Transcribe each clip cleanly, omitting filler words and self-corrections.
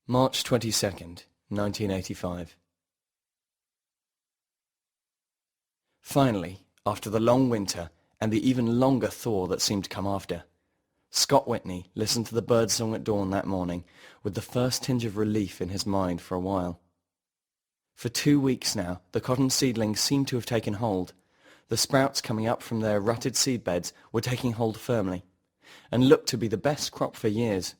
March 22nd, 1985. Finally, after the long winter and the even longer thaw that seemed to come after, Scott Whitney listened to the birdsong at dawn that morning with the first tinge of relief in his mind for a while. For 2 weeks now, the cotton seedlings seemed to have taken hold. The sprouts coming up from their rutted seedbeds were taking hold firmly, and looked to be the best crop for years.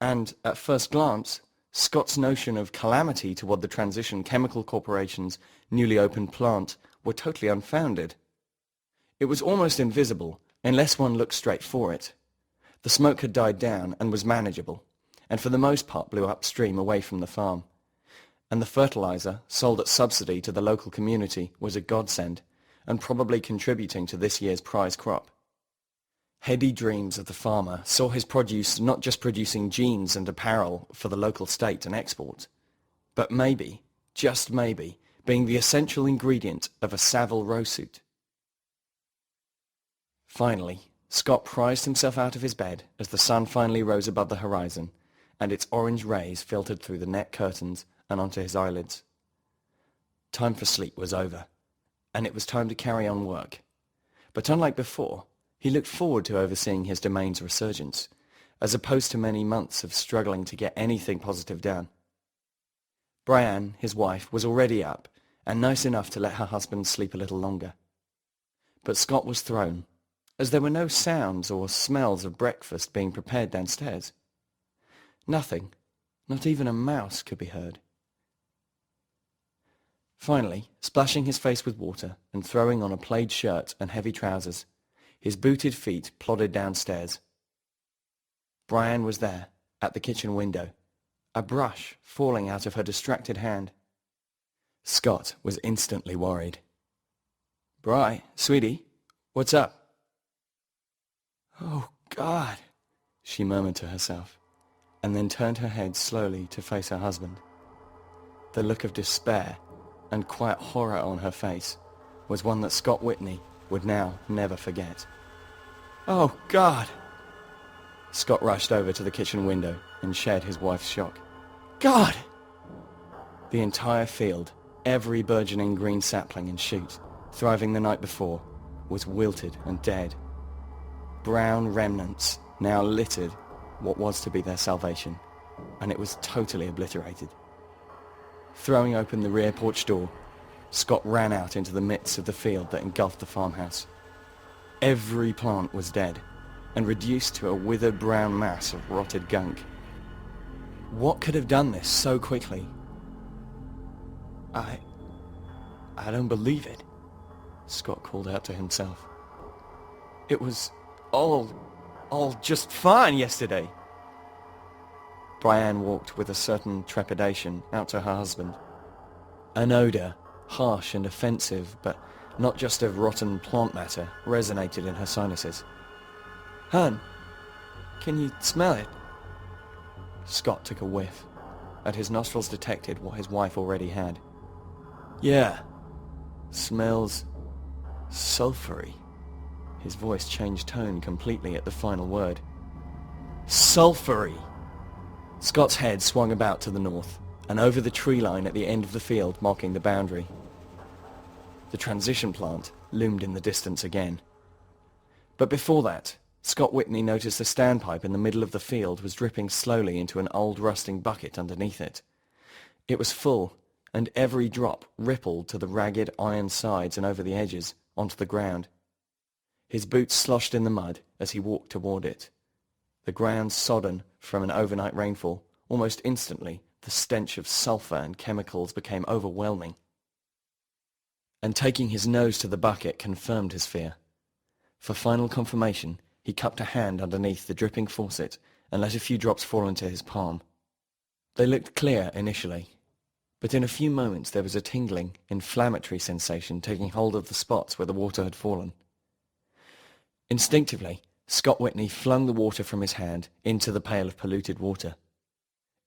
And, at first glance, Scott's notion of calamity toward the Transition Chemical Corporation's newly opened plant were totally unfounded. It was almost invisible, unless one looked straight for it. The smoke had died down and was manageable, and for the most part blew upstream away from the farm. And the fertilizer, sold at subsidy to the local community, was a godsend, and probably contributing to this year's prize crop. Heady dreams of the farmer saw his produce not just producing jeans and apparel for the local state and export, but maybe, just maybe, being the essential ingredient of a Savile Row suit. Finally, Scott prized himself out of his bed as the sun finally rose above the horizon, and its orange rays filtered through the net curtains and onto his eyelids. Time for sleep was over, and it was time to carry on work. But unlike before, he looked forward to overseeing his domain's resurgence, as opposed to many months of struggling to get anything positive done. Brianne, his wife, was already up, and nice enough to let her husband sleep a little longer. But Scott was thrown, as there were no sounds or smells of breakfast being prepared downstairs. Nothing, not even a mouse, could be heard. Finally, splashing his face with water and throwing on a plaid shirt and heavy trousers, his booted feet plodded downstairs. Brianne was there, at the kitchen window, a brush falling out of her distracted hand. Scott was instantly worried. "Bri, sweetie, what's up?" "Oh, God," she murmured to herself, and then turned her head slowly to face her husband. The look of despair and quiet horror on her face was one that Scott Whitney would now never forget. "Oh, God!" Scott rushed over to the kitchen window and shared his wife's shock. "God!" The entire field, every burgeoning green sapling and shoot, thriving the night before, was wilted and dead. Brown remnants now littered what was to be their salvation, and it was totally obliterated. Throwing open the rear porch door, Scott ran out into the midst of the field that engulfed the farmhouse. Every plant was dead, and reduced to a withered brown mass of rotted gunk. What could have done this so quickly? I don't believe it," Scott called out to himself. "It was all just fine yesterday." Brianne walked with a certain trepidation out to her husband. An odor, harsh and offensive, but not just of rotten plant matter, resonated in her sinuses. "Hun, can you smell it?" Scott took a whiff, and his nostrils detected what his wife already had. "Yeah, smells sulphury." His voice changed tone completely at the final word. Sulphury! Scott's head swung about to the north, and over the tree line at the end of the field marking the boundary. The transition plant loomed in the distance again. But before that, Scott Whitney noticed the standpipe in the middle of the field was dripping slowly into an old rusting bucket underneath it. It was full, and every drop rippled to the ragged iron sides and over the edges, onto the ground. His boots sloshed in the mud as he walked toward it. The ground sodden from an overnight rainfall, almost instantly the stench of sulfur and chemicals became overwhelming. And taking his nose to the bucket confirmed his fear. For final confirmation, he cupped a hand underneath the dripping faucet and let a few drops fall into his palm. They looked clear initially, but in a few moments there was a tingling, inflammatory sensation taking hold of the spots where the water had fallen. Instinctively, Scott Whitney flung the water from his hand into the pail of polluted water.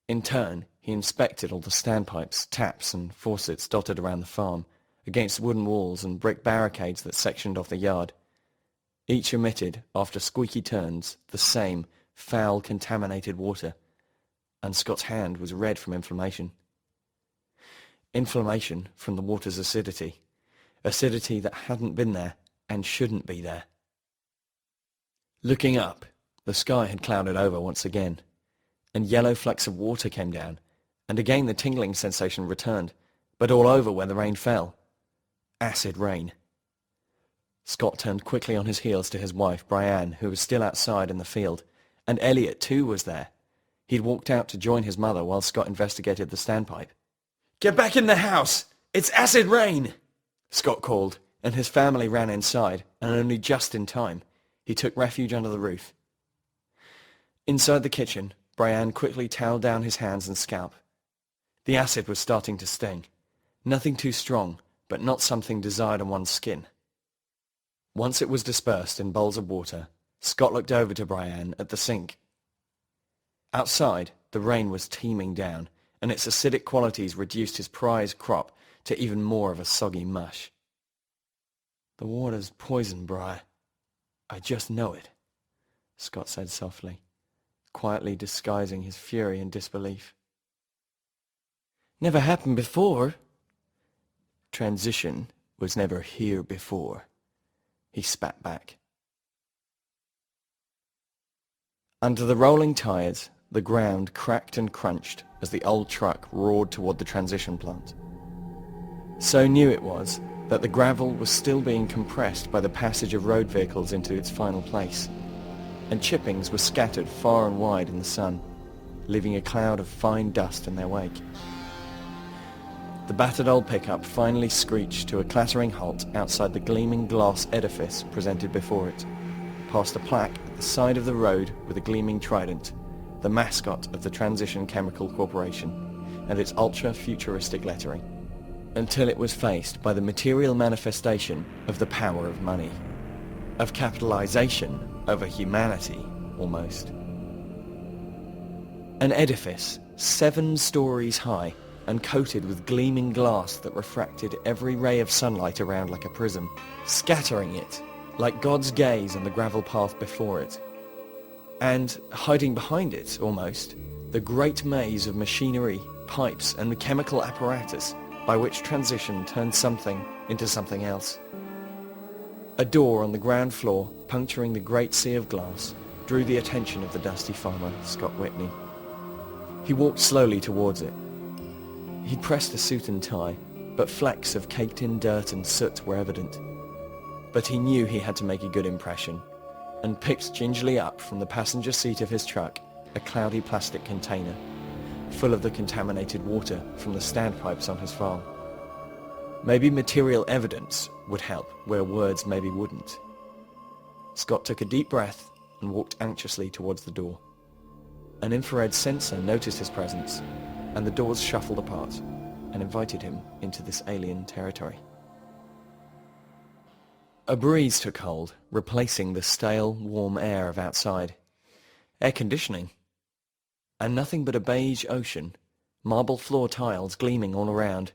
In turn, he inspected all the standpipes, taps, and faucets dotted around the farm, against wooden walls and brick barricades that sectioned off the yard. Each emitted, after squeaky turns, the same foul, contaminated water, and Scott's hand was red from inflammation. Inflammation from the water's acidity. Acidity that hadn't been there and shouldn't be there. Looking up, the sky had clouded over once again, and yellow flecks of water came down, and again the tingling sensation returned, but all over where the rain fell. Acid rain. Scott turned quickly on his heels to his wife, Brianne, who was still outside in the field, and Elliot too was there. He'd walked out to join his mother while Scott investigated the standpipe. "Get back in the house! It's acid rain!" Scott called, and his family ran inside, and only just in time. He took refuge under the roof. Inside the kitchen, Brianne quickly toweled down his hands and scalp. The acid was starting to sting. Nothing too strong, but not something desired on one's skin. Once it was dispersed in bowls of water, Scott looked over to Brianne at the sink. Outside, the rain was teeming down, and its acidic qualities reduced his prized crop to even more of a soggy mush. "The water's poison, Bri. I just know it," Scott said softly, quietly disguising his fury and disbelief. "Never happened before." "Transition was never here before," he spat back. Under the rolling tires, the ground cracked and crunched as the old truck roared toward the transition plant. So new it was that the gravel was still being compressed by the passage of road vehicles into its final place, and chippings were scattered far and wide in the sun, leaving a cloud of fine dust in their wake. The battered old pickup finally screeched to a clattering halt outside the gleaming glass edifice presented before it, past a plaque at the side of the road with a gleaming trident, the mascot of the Transition Chemical Corporation, and its ultra-futuristic lettering, until it was faced by the material manifestation of the power of money, of capitalization over humanity, almost. An edifice 7 stories high and coated with gleaming glass that refracted every ray of sunlight around like a prism, scattering it like God's gaze on the gravel path before it. And hiding behind it, almost, the great maze of machinery, pipes and chemical apparatus by which transition turned something into something else. A door on the ground floor, puncturing the great sea of glass, drew the attention of the dusty farmer, Scott Whitney. He walked slowly towards it. He'd pressed a suit and tie, but flecks of caked-in dirt and soot were evident. But he knew he had to make a good impression, and picked gingerly up from the passenger seat of his truck a cloudy plastic container, full of the contaminated water from the standpipes on his farm. Maybe material evidence would help where words maybe wouldn't. Scott took a deep breath and walked anxiously towards the door. An infrared sensor noticed his presence, and the doors shuffled apart and invited him into this alien territory. A breeze took hold, replacing the stale, warm air of outside. Air conditioning. And nothing but a beige ocean, marble floor tiles gleaming all around.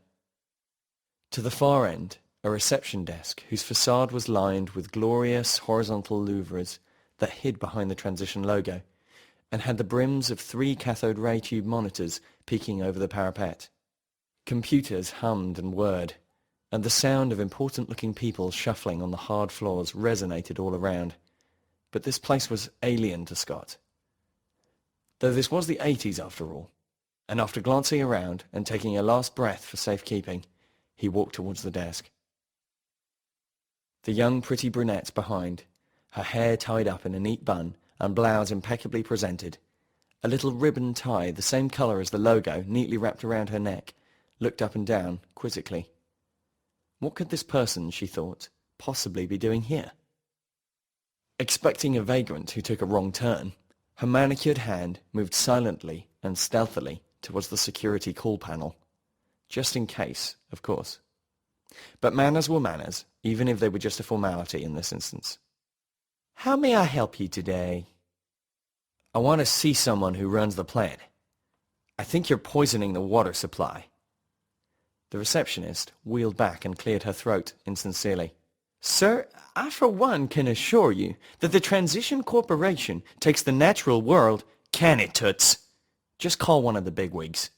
To the far end, a reception desk whose facade was lined with glorious horizontal louvres that hid behind the Transition logo, and had the brims of 3 cathode ray tube monitors peeking over the parapet. Computers hummed and whirred, and the sound of important-looking people shuffling on the hard floors resonated all around. But this place was alien to Scott. Though this was the 80s after all, and after glancing around and taking a last breath for safekeeping, he walked towards the desk. The young pretty brunette behind, her hair tied up in a neat bun and blouse impeccably presented, a little ribbon tie the same colour as the logo neatly wrapped around her neck, looked up and down quizzically. What could this person, she thought, possibly be doing here? Expecting a vagrant who took a wrong turn, her manicured hand moved silently and stealthily towards the security call panel. Just in case, of course. But manners were manners, even if they were just a formality in this instance. "How may I help you today?" "I want to see someone who runs the plant. I think you're poisoning the water supply." The receptionist wheeled back and cleared her throat insincerely. "Sir, I for one can assure you that the Transition Corporation takes the natural world—" "Can it, Toots?" Just call one of the bigwigs."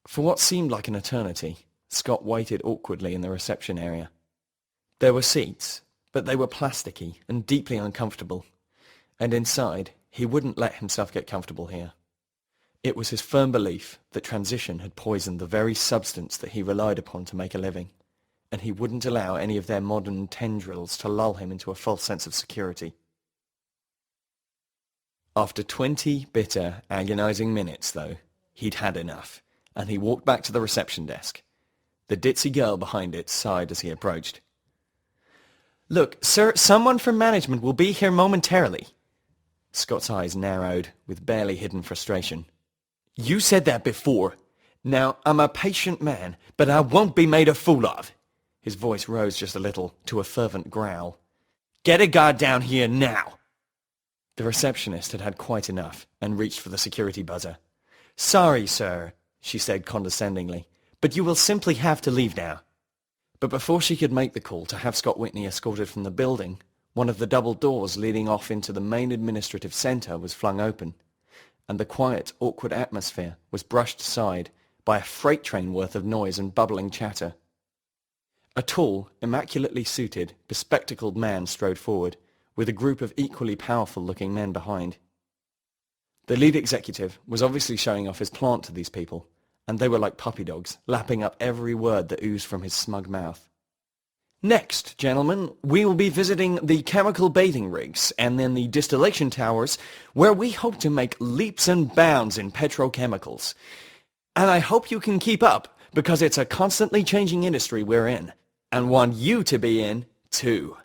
For what seemed like an eternity, Scott waited awkwardly in the reception area. There were seats, but they were plasticky and deeply uncomfortable, and inside, he wouldn't let himself get comfortable here. It was his firm belief that transition had poisoned the very substance that he relied upon to make a living, and he wouldn't allow any of their modern tendrils to lull him into a false sense of security. After 20 bitter, agonizing minutes, though, he'd had enough, and he walked back to the reception desk. The ditzy girl behind it sighed as he approached. "Look, sir, someone from management will be here momentarily." Scott's eyes narrowed with barely hidden frustration. "You said that before. Now, I'm a patient man, but I won't be made a fool of." His voice rose just a little to a fervent growl. "Get a guard down here now." The receptionist had had quite enough and reached for the security buzzer. "Sorry, sir," she said condescendingly, "but you will simply have to leave now." But before she could make the call to have Scott Whitney escorted from the building, one of the double doors leading off into the main administrative centre was flung open, and the quiet, awkward atmosphere was brushed aside by a freight train worth of noise and bubbling chatter. A tall, immaculately suited, bespectacled man strode forward, with a group of equally powerful-looking men behind. The lead executive was obviously showing off his plant to these people, and they were like puppy dogs, lapping up every word that oozed from his smug mouth. "Next, gentlemen, we will be visiting the chemical bathing rigs and then the distillation towers, where we hope to make leaps and bounds in petrochemicals. And I hope you can keep up, because it's a constantly changing industry we're in, and want you to be in, too."